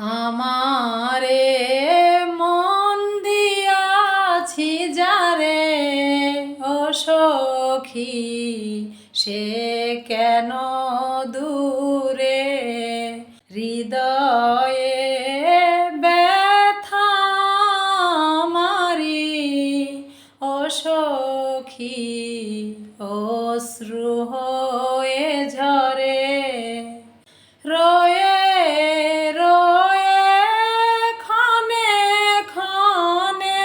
আমারে মন দিয়াছি যারে ও সখী, সে কেন দূরে হৃদয়ে ব্যথা মারি ও সখী, অশ্রু হয়ে ঝরে রয়ে রয়ে ক্ষণে ক্ষণে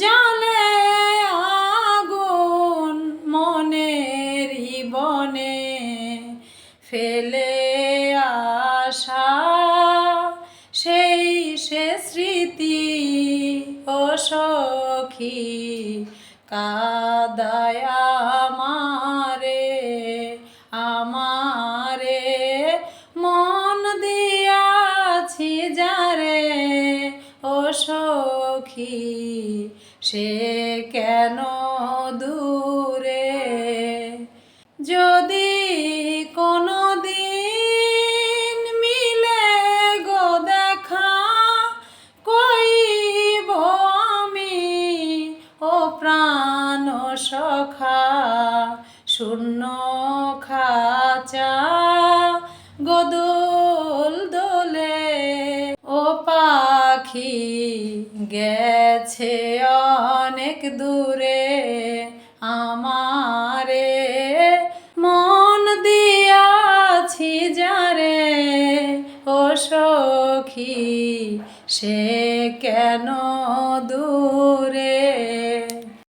জ্বলে আগুন মনেরই বনে, ফেলে আসা সেই সে স্মৃতি ও সখী, কাদায় আমারে আমারে মন দিয়াছি যারে ও সখী, সে কেন দূরে। যদি কোনো দিন মিলে গো দেখা, কইব আমি ও প্রাণ সখা, শূন্য খাঁচা গদল দোলে ও পাখি গেছে অনেক দূরে, আমারে মন দিয়াছি যারে ও সখী, সে কেন